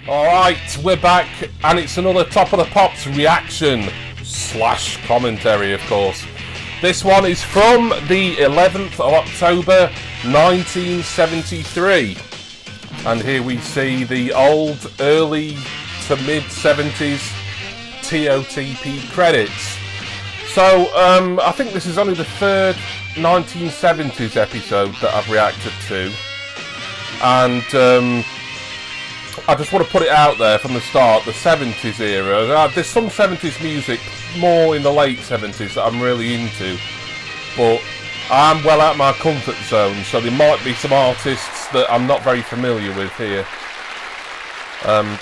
Alright, we're back, and it's another Top of the Pops reaction / commentary, of course. This one is from the 11th of October 1973. And here we see the old, early to mid-70s TOTP credits. So, I think this is only the third 1970s episode that I've reacted to. And, I just want to put it out there from the start, the 70s era. There's some 70s music, more in the late 70s, that I'm really into. But I'm well out of my comfort zone, so there might be some artists that I'm not very familiar with here. I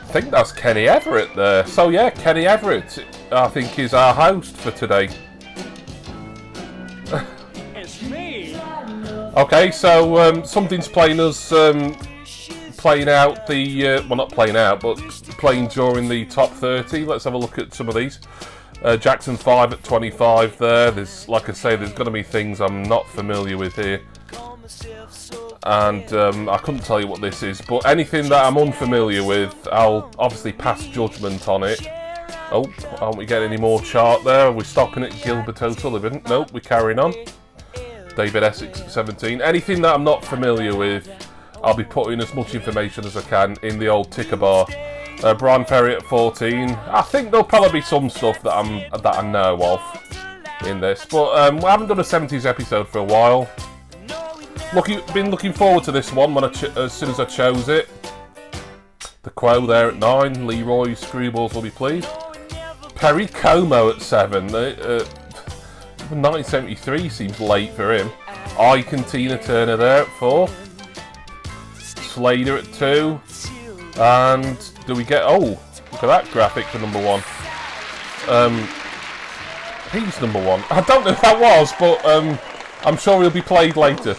think that's Kenny Everett there. So yeah, Kenny Everett, I think, is our host for today. It's me. Okay, so something's playing us, playing out the, well, not playing out, but playing during the top 30. Let's have a look at some of these. Jackson 5 at 25 there. There's, like I say, there's going to be things I'm not familiar with here. And I couldn't tell you what this is, but anything that I'm unfamiliar with, I'll obviously pass judgment on it. Oh, aren't we getting any more chart there? Are we stopping at Gilbert O'Sullivan? Nope, we're carrying on. David Essex at 17. Anything that I'm not familiar with, I'll be putting as much information as I can in the old ticker bar. Brian Ferry at 14. I think there'll probably be some stuff that I know of in this, but we haven't done a 70s episode for a while. Been looking forward to this one as soon as I chose it. The Quo there at 9. Leroy Screwballs will be pleased. Perry Como at 7. 1973 seems late for him. Ike and Tina Turner there at 4. Slade at 2. And do we get... oh, look at that graphic for number 1. He's number 1. I don't know who that was, but I'm sure he'll be played later.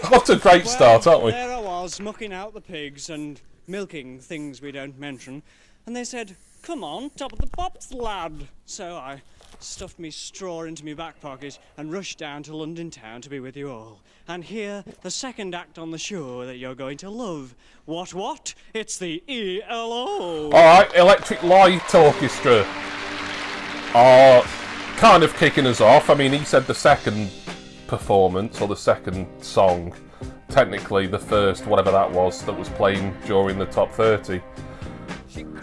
What a great start, aren't we? There I was, mucking out the pigs and milking things we don't mention. And they said, "Come on, Top of the Pops, lad." So I stuffed me straw into my back pocket and rushed down to London town to be with you all. And hear the second act on the show that you're going to love. What? It's the ELO. Alright, Electric Light Orchestra are kind of kicking us off. I mean, he said the second performance, or the second song. Technically the first, whatever that was playing during the top 30.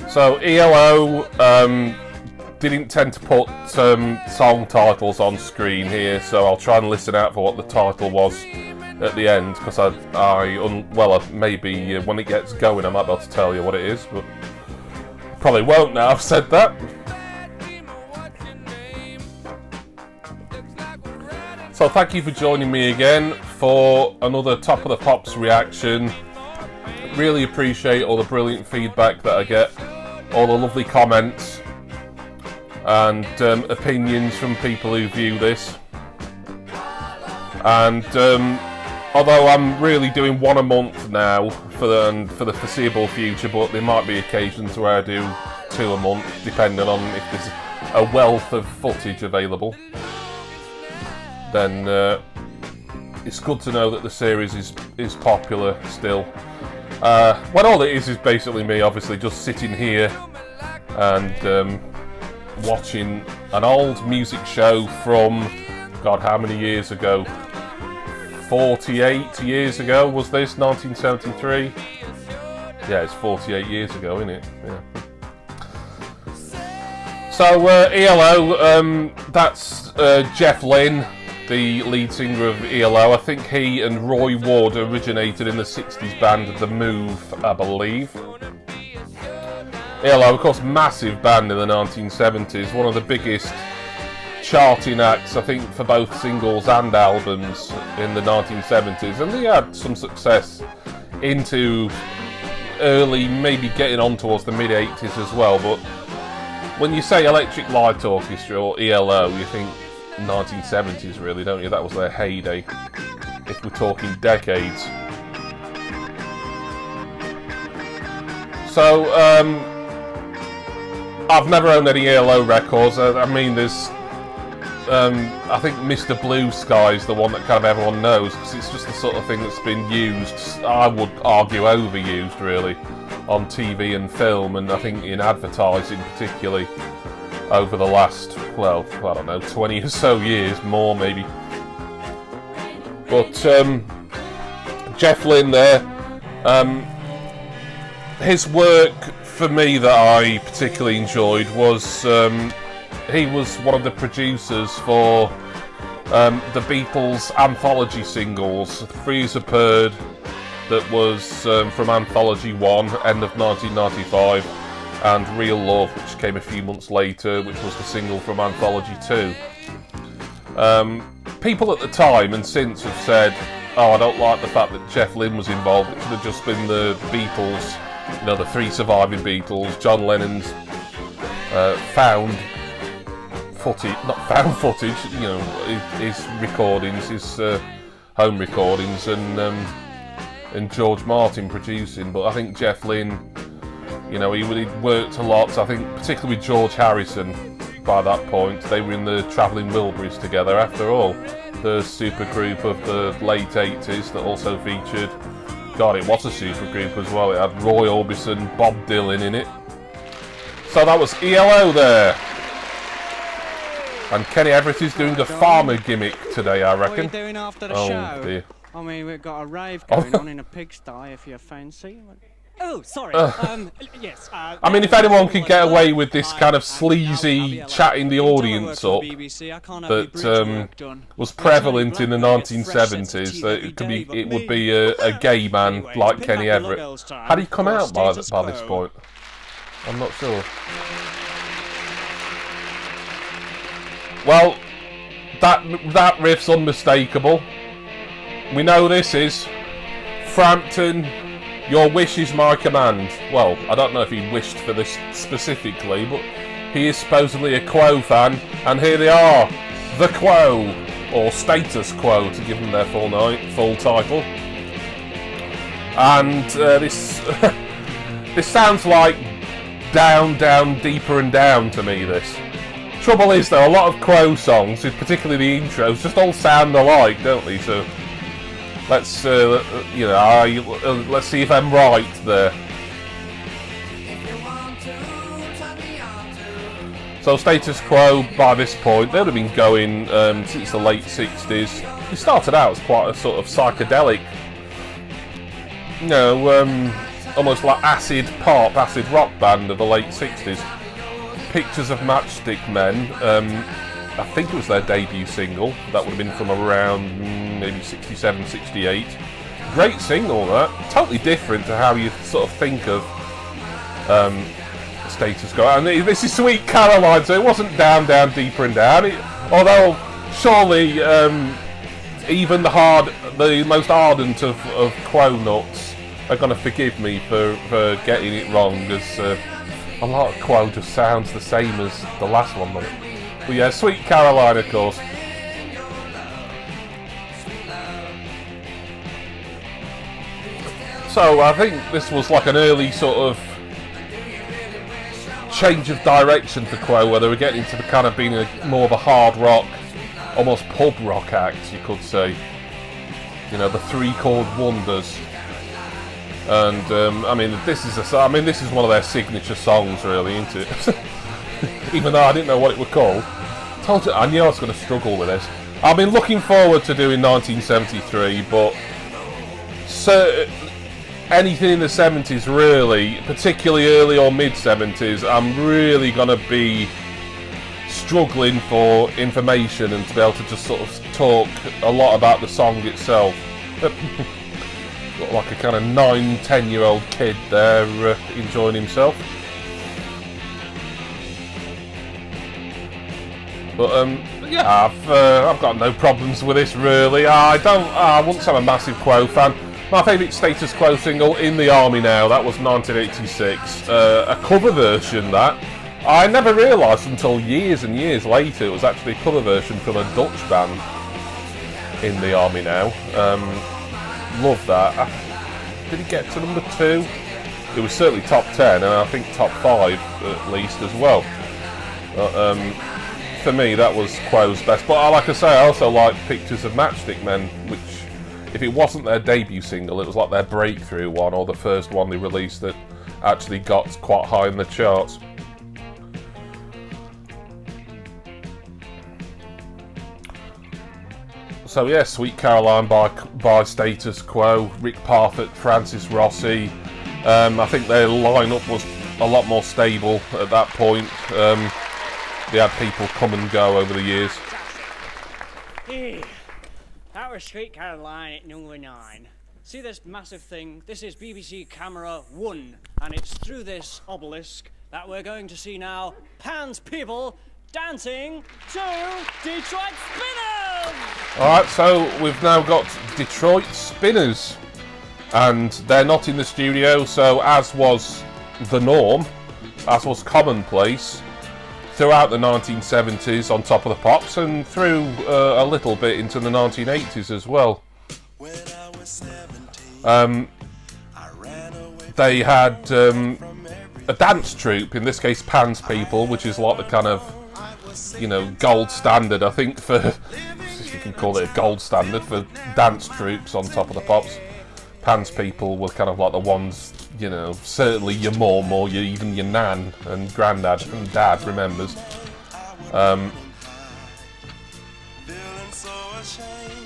So ELO didn't tend to put song titles on screen here, so I'll try and listen out for what the title was at the end, because maybe when it gets going I might be able to tell you what it is, but probably won't now I've said that. So thank you for joining me again for another Top of the Pops reaction. Really appreciate all the brilliant feedback that I get, all the lovely comments and opinions from people who view this. And although I'm really doing one a month now for the foreseeable future, but there might be occasions where I do 2 a month, depending on if there's a wealth of footage available. Then it's good to know that the series is popular still. When all it is basically me, obviously, just sitting here and watching an old music show from, God, how many years ago? 48 years ago was this, 1973? Yeah, it's 48 years ago, isn't it? Yeah. So, ELO, that's Jeff Lynne, the lead singer of ELO. I think he and Roy Wood originated in the 60s band The Move, I believe. ELO, of course, massive band in the 1970s, one of the biggest charting acts, I think, for both singles and albums in the 1970s, and they had some success into early, maybe getting on towards the mid-80s as well. But when you say Electric Light Orchestra or ELO, you think 1970s, really, don't you? That was their heyday, if we're talking decades. So, I've never owned any ELO records. I mean, there's I think Mr. Blue Sky is the one that kind of everyone knows, because it's just the sort of thing that's been used, I would argue overused really, on TV and film, and I think in advertising particularly over the last, well, I don't know, 20 or so years, more maybe. But Jeff Lynne there, his work for me that I particularly enjoyed was he was one of the producers for the Beatles anthology singles, Free as a Bird, that was from Anthology 1, end of 1995, and Real Love, which came a few months later, which was the single from Anthology 2. People at the time and since have said, oh, I don't like the fact that Jeff Lynne was involved, it should have just been the Beatles, you know, the three surviving Beatles, John Lennon's found footage, you know, his recordings, his home recordings, and George Martin producing. But I think Jeff Lynne, you know, he worked a lot. So I think particularly with George Harrison. By that point, they were in the Travelling Wilburys together. After all, the supergroup of the late 80s that also featured. God, it was a supergroup as well. It had Roy Orbison, Bob Dylan in it. So that was ELO there. And Kenny Everett is doing a farmer gimmick today, I reckon. What are you doing after the show? Dear. I mean, we've got a rave going on in a pigsty, if you fancy. Oh, sorry. Yes. I mean, if anyone could get away with this kind of sleazy chatting the audience up that was prevalent in the 1970s, it would be a gay man like Kenny Everett. Had he come out by this point? I'm not sure. Well, that riff's unmistakable. We know this is Frampton. Your wish is my command. Well, I don't know if he wished for this specifically, but he is supposedly a Quo fan, and here they are, The Quo, or Status Quo to give them their full title. And this this sounds like down, down, deeper and down to me, this. Trouble is though, a lot of Quo songs, particularly the intros, just all sound alike, don't they? So let's let's see if I'm right there. So Status Quo, by this point, they'd have been going since the late 60s. They started out as quite a sort of psychedelic, you know, almost like acid pop, acid rock band of the late 60s. Pictures of Matchstick Men, I think it was their debut single. That would have been from around maybe 67, 68. Great single, that. Totally different to how you sort of think of Status Quo. And this is Sweet Caroline, so it wasn't down, down, deeper and down. Although, surely, even the most ardent of Quo nuts are going to forgive me for getting it wrong, as a lot of Quo just sounds the same as the last one, doesn't it? But yeah, Sweet Caroline, of course. So I think this was like an early sort of change of direction for Quo, where they were getting into the kind of being more of a hard rock, almost pub rock act, you could say. You know, the Three Chord Wonders. And I mean, this is one of their signature songs, really, isn't it? Even though I didn't know what it was called. I knew I was going to struggle with this. I've been looking forward to doing 1973, but anything in the 70s, really, particularly early or mid-70s, I'm really going to be struggling for information and to be able to just sort of talk a lot about the song itself. Got like a kind of 9-10-year-old kid there enjoying himself. But yeah, I've got no problems with this really. I wouldn't say I'm a massive Quo fan. My favourite Status Quo single, In the Army Now, that was 1986. A cover version, that. I never realised until years and years later it was actually a cover version from a Dutch band, In the Army Now. Love that. Did it get to number 2? It was certainly top 10, and I think top 5 at least as well. for me, that was Quo's best. But like I say, I also like Pictures of Matchstick Men, which, if it wasn't their debut single, it was like their breakthrough one, or the first one they released that actually got quite high in the charts. So yeah, Sweet Caroline by Status Quo, Rick Parfitt, Francis Rossi. I think their lineup was a lot more stable at that point. They had people come and go over the years. Hey, that was Sweet Caroline at number 9. See this massive thing? This is BBC Camera 1, and it's through this obelisk that we're going to see now Pan's people dancing to Detroit Spinners! Alright, so we've now got Detroit Spinners, and they're not in the studio, so as was the norm, as was commonplace throughout the 1970s on Top of the Pops, and through a little bit into the 1980s as well. They had a dance troupe, in this case Pan's People, which is like the kind of, you know, gold standard, I think, for, if you can call it a gold standard for dance troupes on Top of the Pops. Pan's People were kind of like the ones, you know, certainly your mum or even your nan and granddad and dad remembers.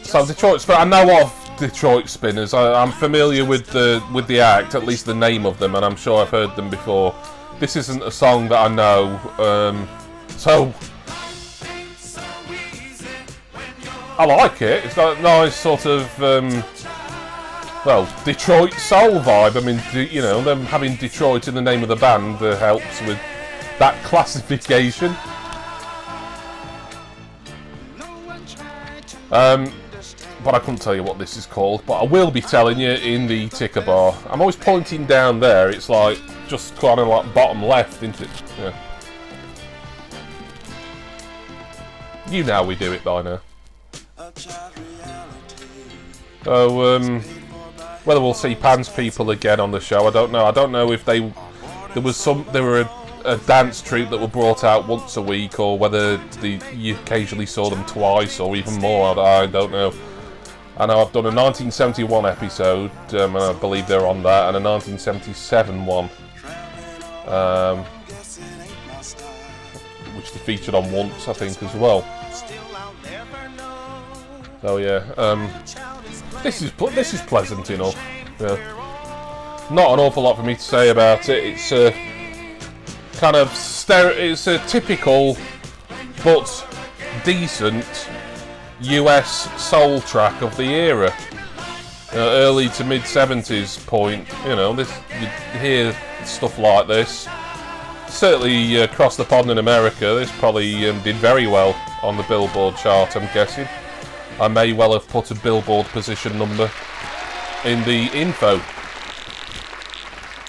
So Detroit Spinners, I know of Detroit Spinners. I'm familiar with the act, at least the name of them, and I'm sure I've heard them before. This isn't a song that I know, so I like it. It's got a nice sort of, well, Detroit soul vibe. I mean, you know, them having Detroit in the name of the band helps with that classification. But I couldn't tell you what this is called, but I will be telling you in the ticker bar. I'm always pointing down there. It's like just kind of like bottom left, isn't it? Yeah. You know we do it by now. So, whether we'll see Pan's People again on the show, I don't know. I don't know if there were a dance troupe that were brought out once a week, or whether you occasionally saw them twice or even more. I don't know. I know I've done a 1971 episode, and I believe they're on that, and a 1977 one, which they featured on once, I think, as well. So yeah, this is pleasant enough. Yeah. Not an awful lot for me to say about it. It's a kind of it's a typical but decent US soul track of the era, early to mid 70s point. You know, you hear stuff like this. Certainly across the pond in America, this probably did very well on the Billboard chart, I'm guessing. I may well have put a Billboard position number in the info,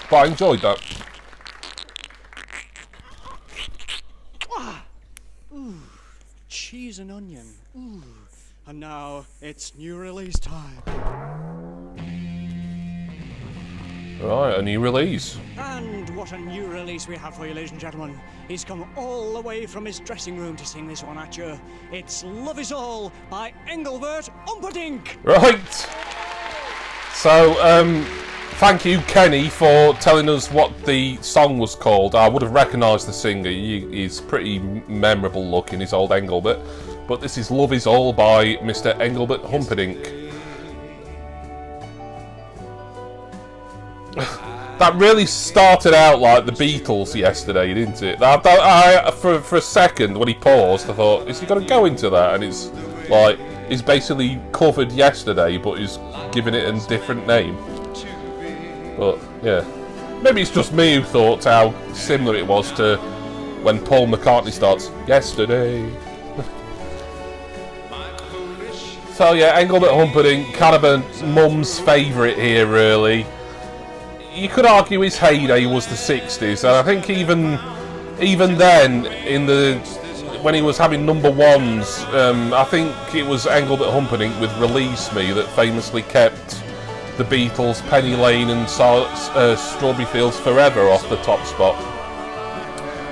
but I enjoyed that. Ooh, cheese and onion. Ooh. And now it's new release time. Right, a new release. And what a new release we have for you, ladies and gentlemen. He's come all the way from his dressing room to sing this one at you. It's Love Is All by Engelbert Humperdinck. Right. So, thank you, Kenny, for telling us what the song was called. I would have recognised the singer. He's pretty memorable looking, his old Engelbert. But this is Love Is All by Mr. Engelbert Humperdinck. That really started out like the Beatles yesterday, didn't it? For a second, when he paused, I thought, is he going to go into that? And it's like, he's basically covered Yesterday, but he's giving it a different name. But, yeah. Maybe it's just me who thought how similar it was to when Paul McCartney starts, Yesterday. So yeah, Engelbert Humperdinck, kind of a mum's favourite here, really. You could argue his heyday was the 60s, and I think even then, when he was having number ones, I think it was Engelbert Humperdinck with Release Me that famously kept the Beatles, Penny Lane and Strawberry Fields Forever off the top spot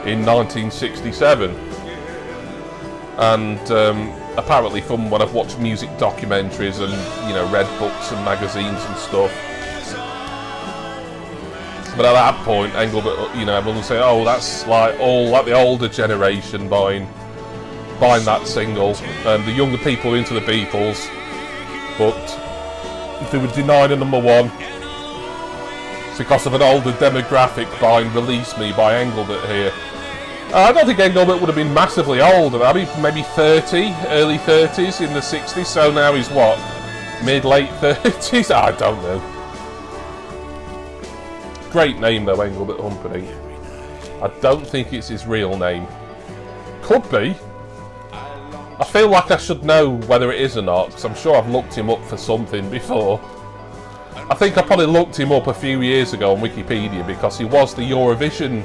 in 1967. And apparently from when I've watched music documentaries and, you know, read books and magazines and stuff. But at that point, Engelbert, you know, everyone will say, oh, that's like the older generation buying that single, and the younger people into the Beatles, but they were denied a #1 because of an older demographic buying Release Me by Engelbert here. I don't think Engelbert would have been massively old. I mean, maybe 30, early 30s in the 60s, so now he's what? Mid-late 30s? I don't know. Great name though, Engelbert Humperdinck. I don't think it's his real name. Could be. I feel like I should know whether it is or not, because I'm sure I've looked him up for something before. I think I probably looked him up a few years ago on Wikipedia because he was the Eurovision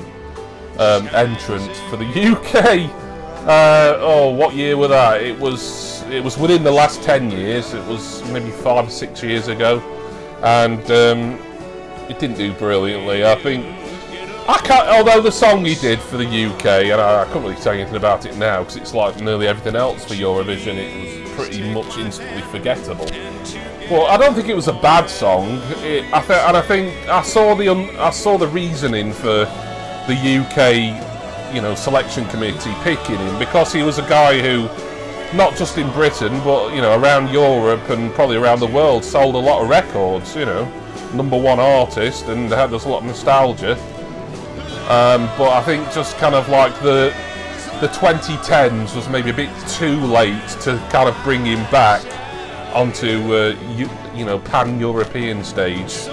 entrant for the UK. What year was that? It was within the last 10 years. It was maybe 5 or 6 years ago, and it didn't do brilliantly. I think although the song he did for the UK, and I couldn't really say anything about it now because it's like nearly everything else for Eurovision. It was pretty much instantly forgettable. Well, I don't think it was a bad song. I think I saw the reasoning for the UK, you know, selection committee picking him because he was a guy who, not just in Britain, but, you know, around Europe and probably around the world, sold a lot of records, you know, #1 artist, and there's a lot of nostalgia. But I think just kind of like the 2010s was maybe a bit too late to kind of bring him back onto, you know, pan-European stage.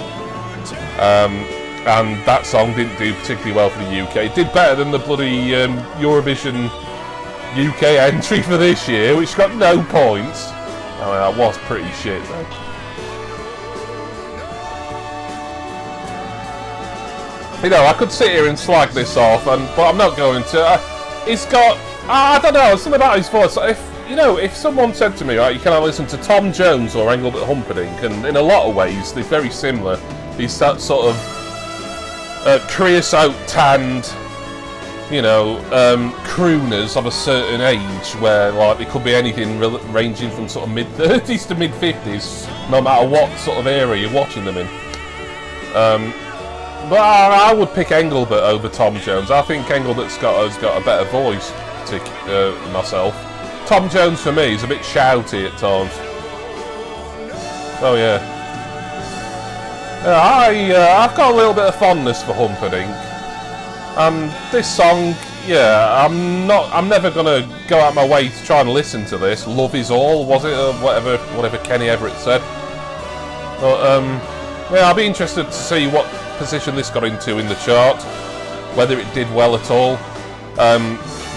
And that song didn't do particularly well for the UK. It did better than the bloody Eurovision UK entry for this year, which got no points. I mean, that was pretty shit though. You know, I could sit here and slag this off, but I'm not going to. He's got, I don't know, something about his voice. If someone said to me, right, you can listen to Tom Jones or Engelbert Humperdinck, and in a lot of ways they're very similar. He's that sort of creosote tanned, you know, crooners of a certain age where like it could be anything ranging from sort of mid-30s to mid-50s, no matter what sort of era you're watching them in. But I would pick Engelbert over Tom Jones. I think Engelbert's got a better voice, myself. Tom Jones for me is a bit shouty at times. Oh yeah. I've got a little bit of fondness for Humperdinck, and this song, yeah, I'm never gonna go out my way to try and listen to this. Love Is All, was it, or whatever Kenny Everett said. But yeah, I'll be interested to see what position this got into in the chart, whether it did well at all.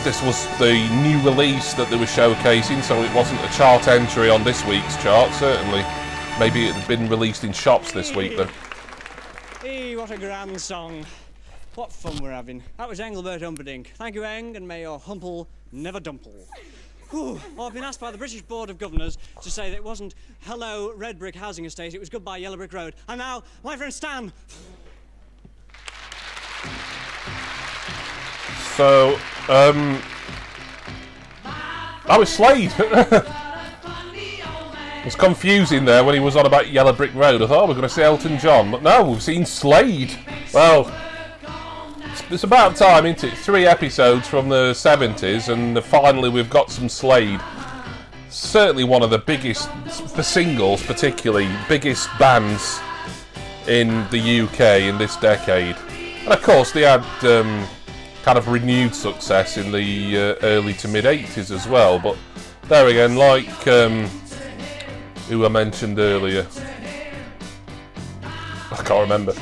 This was the new release that they were showcasing, so it wasn't a chart entry on this week's chart, certainly. Maybe it had been released in shops this week, though. Hey, what a grand song. What fun we're having. That was Engelbert Humperdinck. Thank you, Eng, and may your humple never dumple. Whew. Well, I've been asked by the British Board of Governors to say that it wasn't hello red brick housing estate, it was goodbye yellow brick road. And now, my friend Stan. So, that was Slade. It was confusing there when he was on about Yellow Brick Road. I thought, oh, we're going to see Elton John, but no, we've seen Slade. Well, it's about time, isn't it? 3 episodes from the 70s, and finally we've got some Slade. Certainly one of the biggest, for singles particularly, biggest bands in the UK in this decade. And of course they had kind of renewed success in the early to mid-80s as well, but there again, like who I mentioned earlier, I can't remember.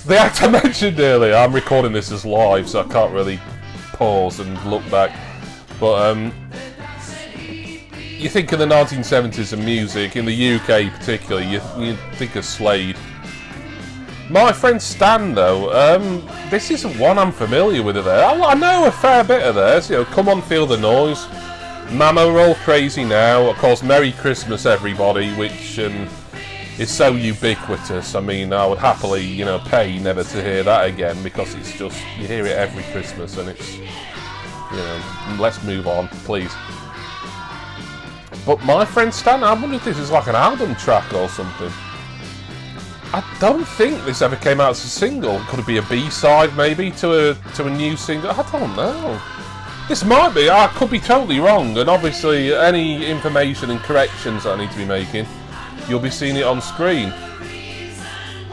The actor I mentioned earlier, I'm recording this as live, so I can't really pause and look back. But you think of the 1970s and music, in the UK particularly, you think of Slade. My friend Stan, though, this isn't one I'm familiar with of there. I know a fair bit of theirs. You know, Come On, Feel the Noise, Mama, We're All Crazy Now, of course, Merry Christmas Everybody, which is so ubiquitous. I mean, I would happily, you know, pay never to hear that again, because it's just, you hear it every Christmas, and it's, you know, let's move on, please. But My Friend Stan, I wonder if this is like an album track or something. I don't think this ever came out as a single. Could it be a B-side maybe to a new single? I don't know. This might be. I could be totally wrong. And obviously, any information and corrections that I need to be making, you'll be seeing it on screen.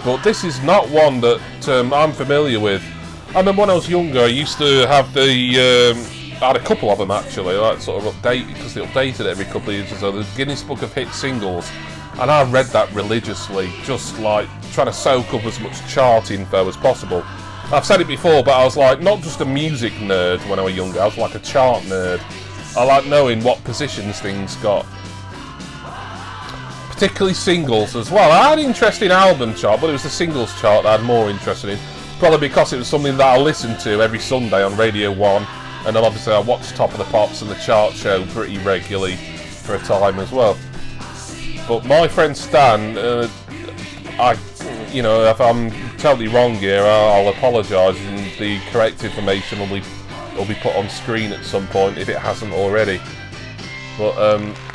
But this is not one that I'm familiar with. I remember when I was younger, I used to have I had a couple of them actually, like sort of update, because they updated every couple of years or so, the Guinness Book of Hit Singles, and I read that religiously, just like trying to soak up as much chart info as possible. I've said it before, but I was like, not just a music nerd when I was younger, I was like a chart nerd. I like knowing what positions things got. Particularly singles as well. I had an interest in album chart, but it was the singles chart that I had more interest in. Probably because it was something that I listened to every Sunday on Radio 1, and then obviously I watched Top of the Pops and the chart show pretty regularly for a time as well. But My Friend Stan, if I'm totally wrong here, I'll apologise, and the correct information will be put on screen at some point if it hasn't already. But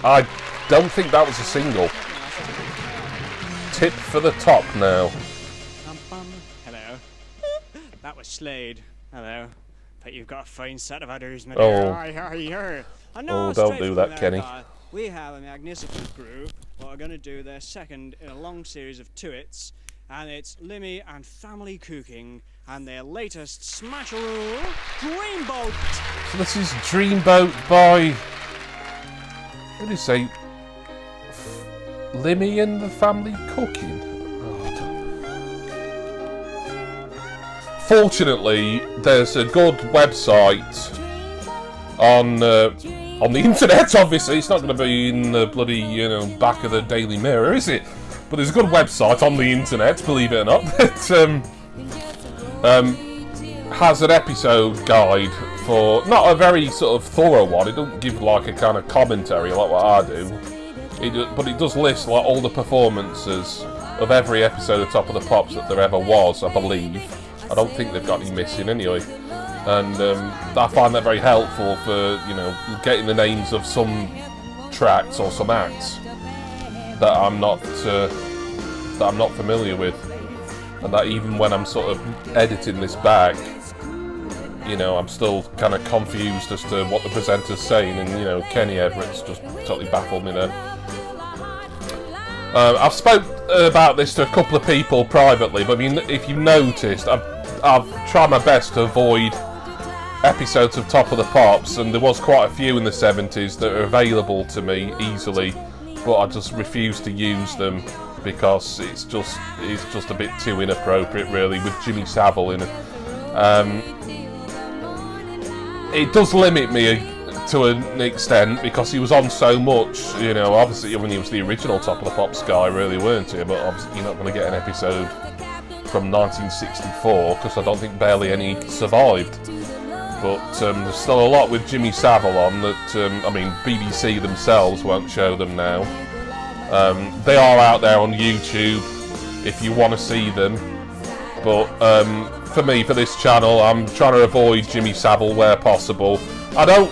I don't think that was a single. Tip for the top now. Hello. That was Slade. Hello. Bet you've got a fine set of udders, my Oh. dear. Oh, Don't do that, Kenny. We have a magnificent group who are going to do their second in a long series of tuits, and it's Limmy and Family Cooking, and their latest smasheroo, Dreamboat. So this is Dreamboat by, what did you say? Limmy and the Family Cooking. Fortunately, there's a good website on the internet. Obviously, it's not going to be in the bloody back of the Daily Mirror, is it? But there's a good website on the internet, believe it or not, that has an episode guide for, not a very sort of thorough one. It doesn't give like a kind of commentary like what I do. But it does list like all the performances of every episode of Top of the Pops that there ever was, I believe. I don't think they've got any missing anyway. And I find that very helpful for, getting the names of some tracks or some acts that I'm not familiar with. And that even when I'm sort of editing this back, I'm still kind of confused as to what the presenter's saying, and Kenny Everett's just totally baffled me there. I've spoke about this to a couple of people privately, but I mean, if you've noticed, I've tried my best to avoid episodes of Top of the Pops, and there was quite a few in the 70s that are available to me easily, but I just refuse to use them because it's just a bit too inappropriate, really, with Jimmy Savile in it. It does limit me to an extent because he was on so much, obviously when he was the original Top of the Pops guy, really, weren't he? But obviously you're not going to get an episode from 1964 because I don't think barely any survived. But there's still a lot with Jimmy Savile on that, BBC themselves won't show them now. They are out there on YouTube if you want to see them. But for me, for this channel, I'm trying to avoid Jimmy Savile where possible. I don't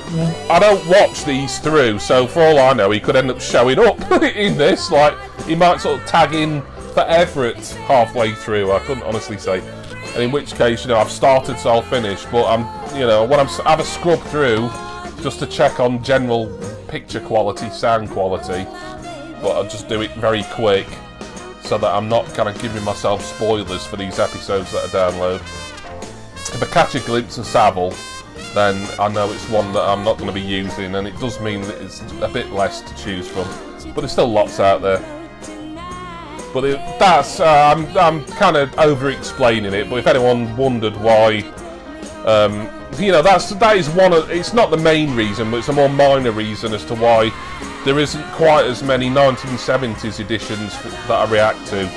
watch these through, so for all I know, he could end up showing up in this. Like, he might sort of tag in for Everett halfway through. I couldn't honestly say. And in which case, I've started, so I'll finish. But when I have a scrub through just to check on general picture quality, sound quality. But I'll just do it very quick so that I'm not kind of giving myself spoilers for these episodes that I download. If I catch a glimpse of Savile, then I know it's one that I'm not going to be using, and it does mean that it's a bit less to choose from. But there's still lots out there. But I'm kind of over-explaining it. But if anyone wondered why, that is one of. It's not the main reason, but it's a more minor reason as to why there isn't quite as many 1970s editions that I react to.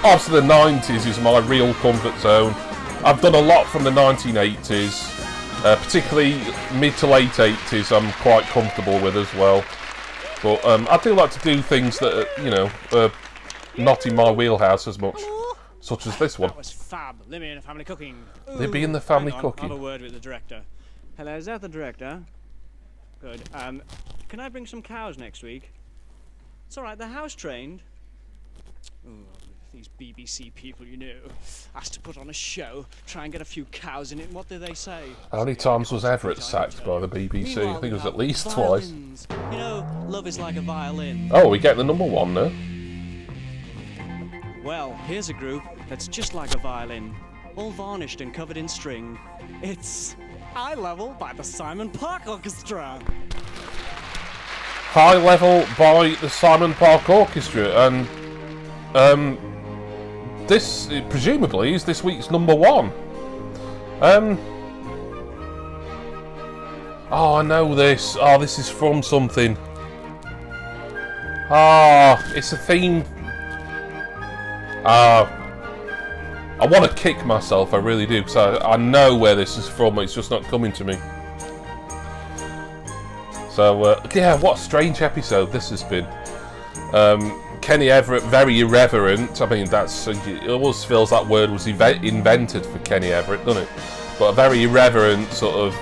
Obviously, the 90s is my real comfort zone. I've done a lot from the 1980s. Particularly mid to late 80s I'm quite comfortable with as well. But I do like to do things that are, not in my wheelhouse as much. Such as this one. That was fab. Limmy and the Family Cooking. Libby and the Family Hang on, Cooking. I'll have a word with the director. Hello, is that the director? Good. Can I bring some cows next week? It's all right. They're house trained. Oh, these BBC people, you know, asked to put on a show, try and get a few cows in it. And what do they say? How many times was Everett sacked by the BBC? I think it was at least twice. You know, love is like a violin. Oh, we get the number one now. Well, here's a group that's just like a violin, all varnished and covered in string. It's High Level by the Simon Park Orchestra. High Level by the Simon Park Orchestra, and this presumably is this week's number one. Oh, I know this. Oh, this is from something. It's a theme. I want to kick myself, I really do, because I know where this is from, it's just not coming to me. So, yeah, what a strange episode this has been. Kenny Everett, very irreverent. I mean, it almost feels that word was invented for Kenny Everett, doesn't it? But a very irreverent, sort of,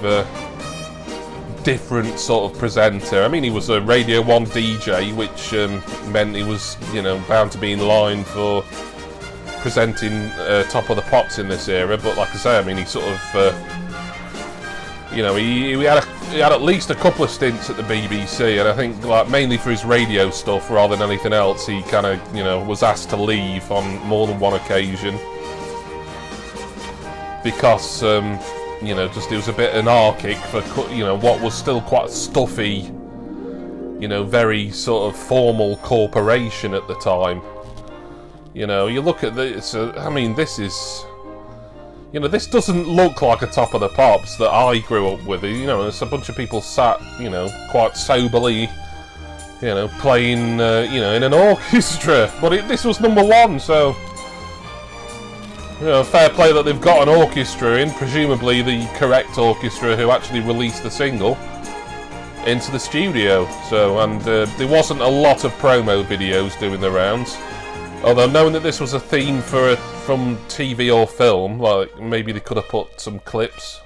different sort of presenter. I mean, he was a Radio 1 DJ, which meant he was, you know, bound to be in line for presenting Top of the Pops in this era. But like I say, I mean, he sort of, you know, he had at least a couple of stints at the BBC, and I think, like, mainly for his radio stuff rather than anything else, he kind of, you know, was asked to leave on more than one occasion because, you know, just it was a bit anarchic for, you know, what was still quite a stuffy, you know, very sort of formal corporation at the time. You know, you look at this, I mean, this is, you know, this doesn't look like a Top of the Pops that I grew up with. You know, it's a bunch of people sat, you know, quite soberly, you know, playing, you know, in an orchestra. But this was number one, so, you know, fair play that they've got an orchestra in, presumably the correct orchestra who actually released the single into the studio. So, and there wasn't a lot of promo videos doing the rounds. Although, knowing that this was a theme from TV or film, like, maybe they could have put some clips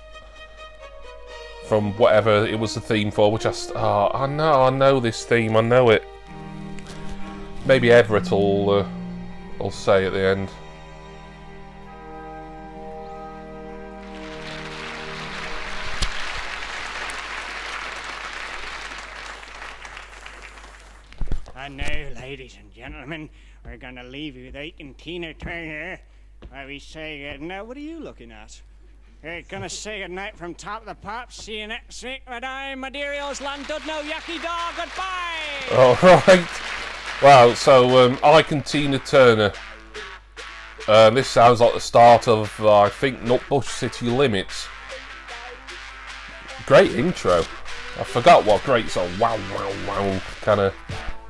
from whatever it was the theme for, which I know this theme, I know it. Maybe Everett will say at the end. And now, ladies and gentlemen, we're going to leave you with Aiken Tina Turner, where we say now, what are you looking at? We're going to say goodnight from Top of the Pops. See you next week, madame, Maderios, Landudno, Yaki Dog, goodbye! Alright. Wow, so, Aiken Tina Turner. This sounds like the start of, I think, Nutbush City Limits. Great intro. I forgot what great sort of wow, wow, wow kind of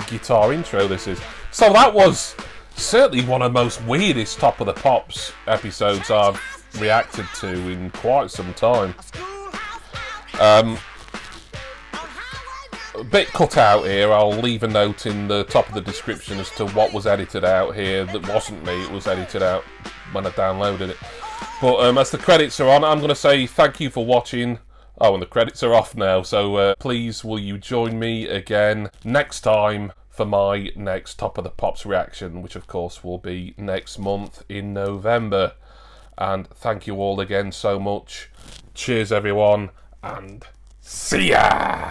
guitar intro this is. So that was certainly one of the most weirdest Top of the Pops episodes I've reacted to in quite some time. A bit cut out here. I'll leave a note in the top of the description as to what was edited out here. That wasn't me, it was edited out when I downloaded it. But as the credits are on, I'm going to say thank you for watching. Oh, and the credits are off now, so please will you join me again next time for my next Top of the Pops reaction, which of course will be next month in November. And thank you all again so much. Cheers everyone, and see ya!